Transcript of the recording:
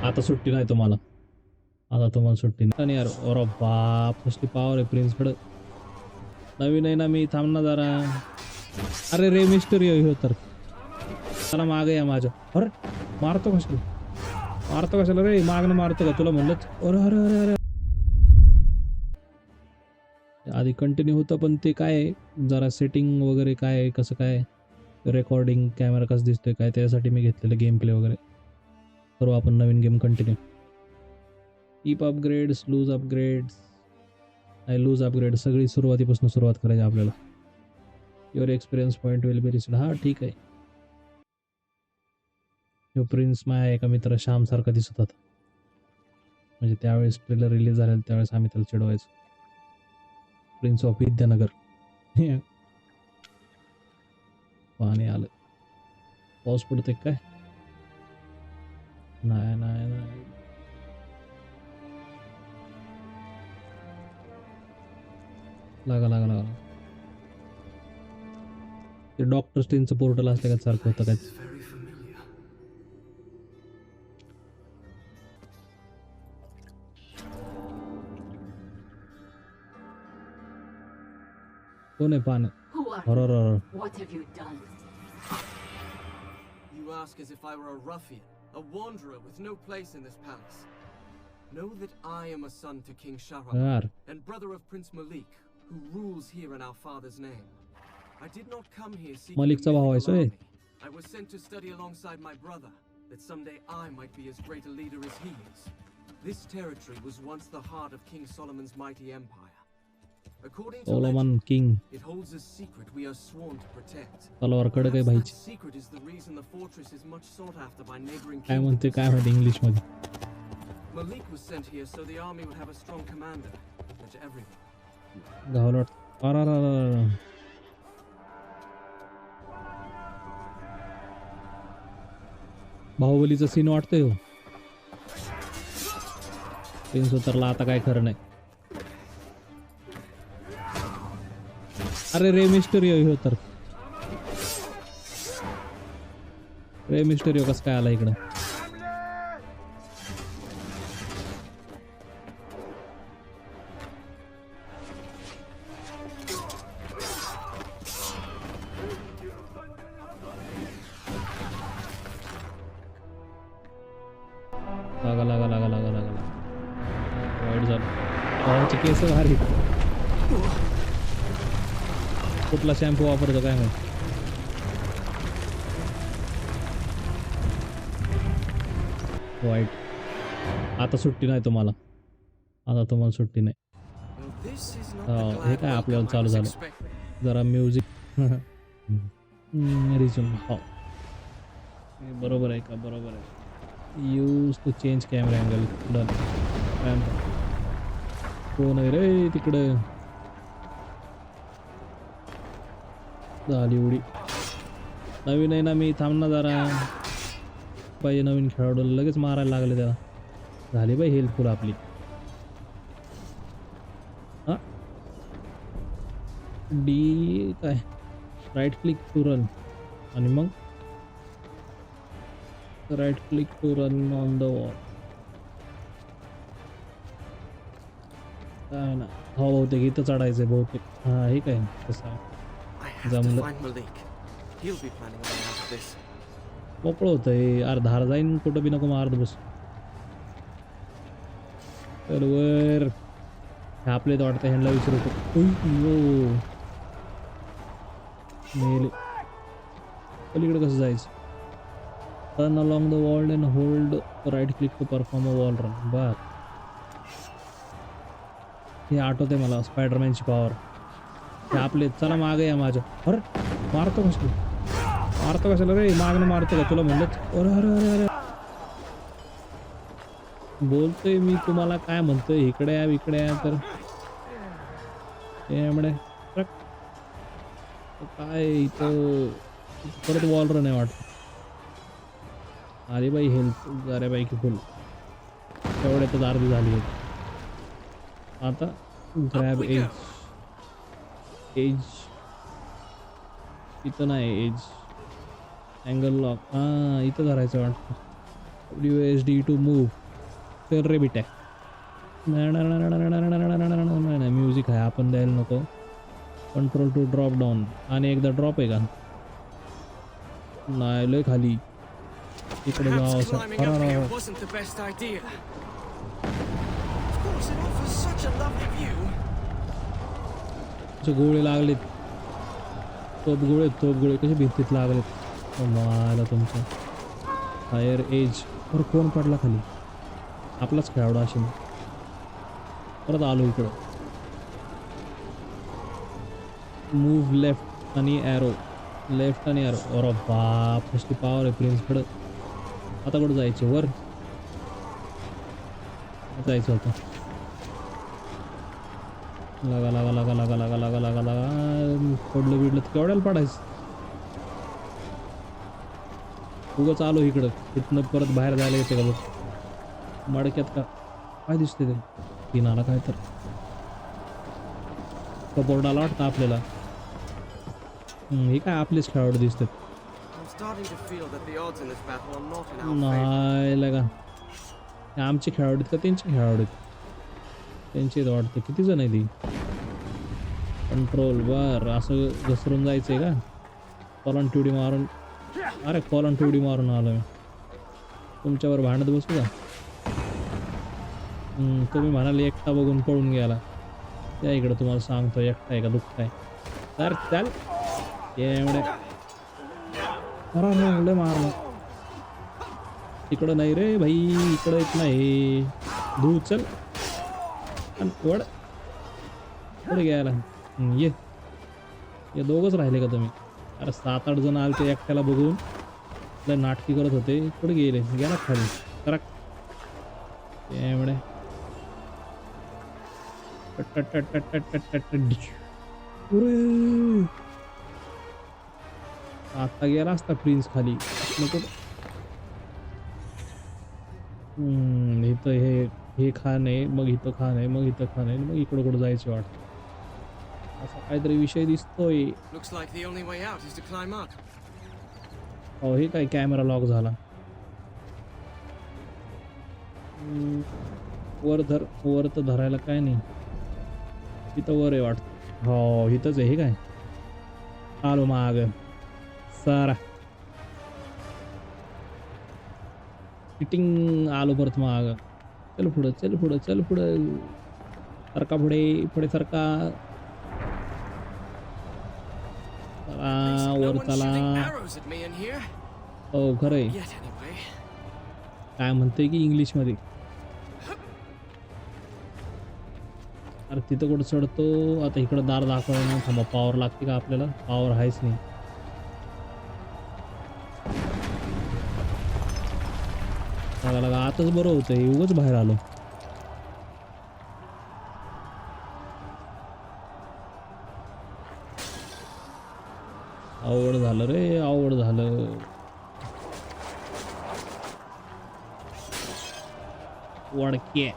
आता सुट्टी नाही तुम्हाला. आता तुम्हाला सुट्टी नाही यार. अरे बाप कसली पावर आहे प्रिन्सकडं. नवीन आहे ना मी. थांब ना जरा. अरे रे मिस्टरी हो तर. चला मागे या माझ्या. अरे मारतो कशाला. मारतो कशाला रे. मागणं मारतो का तुला म्हणलंच. अरे अरे अरे अरे. आधी कंटिन्यू होतं पण ते काय आहे, जरा सेटिंग वगैरे काय आहे, कसं काय रेकॉर्डिंग कॅमेरा कसं दिसतोय काय त्यासाठी मी घेतलेलं गेम प्ले वगैरे करू आपण नवीन game continue. Keep upgrades lose upgrades नाही लूज अपग्रेड सगळी सुरुवातीपासून सुरुवात करायची आपल्याला. Your experience point will be reset. हा ठीक आहे. ह्यो प्रिन्स माझ्या एका मित्र श्याम सारखा दिसत होता. म्हणजे त्यावेळेस ट्रेलर रिलीज झालेलं त्यावेळेस आम्ही त्याला चिडवायचो. Prince of Vidyanagar. पाणी आलं. पाऊस पडतोय काय. नाही नाही नाही. लागा लागा लागा. ते डॉक्टर स्ट्रेंजचं पोर्टल असल्या का सारखं होतं काय. कोण आहे पान. What have you done? You ask as if I were a ruffian, a wanderer with no place in this palace. Know that I am a son to King Shahrabad यार and brother of Prince Malik, who rules here in our father's name. I did not come here seeking Malikचा a भाव आहे mythical सोय. army. I was sent to study alongside my brother, that someday I might be as great a leader as he is. This territory was once the heart of King Solomon's mighty empire. According to Solomon legend, king. it holds a secret we are sworn to protect. तलवार कडक आहे Perhaps that भाईची. secret is the reason the fortress is much sought after by neighboring काय म्हणते kingdoms. काय माहिती English मध्ये. Malik was sent here so the army would have a strong commander, and everyone. गावलट. अरे बाहुबलीचा scene वाटतोय हो. Prince उतरला आता काय खरं नाही. अरे रे मिस्टरी हो तर. रे मिस्टरी कसं काय आला इकडं. लागा लागा लागा लागा लागा लागा. वाईट झालं. भावाचे केस भारी. कुठला शॅम्पू वापरतो काय माहिती. वाईट. आता सुट्टी नाही तुम्हाला. आता तुम्हाला सुट्टी नाही. Well, this is not Oh, the हे glad काय आपल्याला welcome I चालू was झालं. expecting. जरा म्युझिक. रिझ्यूम. हो बरोबर आहे का. बरोबर आहे. Use to change camera angle. Done. कोण आहे रे तिकडं. झाली उडी. नवीन आहे ना मी. थांब ना जरा. पाहिजे नवीन खेळाडूला लगेच मारायला लागले त्याला. झाली बाई हेल्पफुल आपली. हां डी काय राईट क्लिक टू रन आणि मग right click to run on the wall. काय ना. हो बहुतेक इथं चढायचं बहुतेक. हां हे काय कसं आहे. I have to जमलं. find Malik. He'll be planning a way out of this. मोकळं होतं हे. अरे धार जाईन कुठं बी नको मारत बस. बरोबर. हे आपले तर वाटतं ह्यांना विचारतो. मेले. पलीकडे कसं जायचं. Run along the wall and hold right click to perform a wall run. बर हे आठवते मला स्पायडरमॅनची पॉवर. हे आपले. चला मागे या माझ्या. अरे मारतो कशाला. मारतो कशाला रे. मागणं मारतो का तुला म्हणलंच. अरे अरे अरे अरे. बोलतोय मी तुम्हाला काय म्हणतोय. इकडे या इकडे या तर काय इथं परत वॉल रन आहे वाटतं. अरे बाई हेल्थ बऱ्यापैकी फुल. तेवढ्यातच अर्धी झाली होती. आता ग्रॅब एज. एज इथं नाही. Edge angle lock. हां इथं धरायचं वाटतं. WSD to move. चल रे बेटा. नाही म्युझिक आहे आपण द्यायला नको. Control to drop down. आणि एकदा ड्रॉप आहे का? नाही लय खाली. इकडे जावं Perhaps असं. climbing up here wasn't the best idea. Of course, it offers such a lovely view. गोळे लागलेत. तोप गोळे कसे भिंतीत लागलेत. मायला तुमचं फायर एज. तर कोण पडला खाली? आपलाच खेळाडू असेल. परत आलो इकडं. मूव लेफ्ट आणि ॲरो. लेफ्ट आणि ॲरो. अरे बाप कसली पावर आहे प्रिन्सकडं. आता कुठं जायचं? वर जायचं होतं. लागा लागा लागा लागा लागा लागा लागा लागा. पडलं बिडलं तर केवढ्याला पडायचं. उगाच आलो इकडं. तिथनं परत बाहेर जायला येते का बघ. मडक्यात का काय दिसते ते? तीन आला काय तर कपोर्ड आला वाटतं आपल्याला. हे काय आपलेच खेळाडू दिसतात. I'm starting to feel that the odds in this battle are not in our favor. नाही लगा. आमचे खेळाडू आहेत का त्यांचे खेळाडू आहेत? त्यांचे वाटतं. किती जण आहे ती? कंट्रोल बर असं घसरून जायचंय का? कॉलन ट्युडी मारून. अरे कॉलन ट्युडी मारून आलो मी. तुमच्यावर भांडत बसू का? तुम्ही म्हणाले एकटा बघून पळून गेला. त्या इकडं तुम्हाला सांगतो एकटा आहे का दुःख आहे. तर चाल एवढे. अरे मारलं. इकडं नाही रे भाई. इकडं येत नाही. धू चल वड. पुढे घ्यायला ये दोघंच राहिले का तुम्ही? अरे 7-8 जण आले ते एकट्याला बघून लय नाटकी करत होते. पुढे गेले. गेला खाली. करा एवढे. आता गेला असता प्रिन्स खाली. नको. इथं हे खान आहे. मग इथं खान आहे. मग इथं खान आहे. मग इकडं कुठं जायचं वाटतं. असा काहीतरी विषय दिसतोय. Looks like the only way out is to climb up. हो हे काय कॅमेरा लॉक झाला. वर तर धरायला काय नाही. इथं वर आहे वाटतं. हो इथंच आहे. हे काय आलो माग सारा. फिटिंग आलो परत माग. चल पुढं चल पुढं चल पुढं. सरका पुढे पुढे सरका. No वर one's चला. shooting arrows at me in here. हो खरं आहे. Yet anyway. काय म्हणते की इंग्लिशमध्ये. अरे तिथं कुठं चढतो आता. इकडं दार दाखवायला ना. थांबा पॉवर लागते का आपल्याला? पॉवर आहेच नाही. लागा आताच बरं होतं. हे उगाच बाहेर आलो. अवघड झालं रे. अवघड झालं. वडके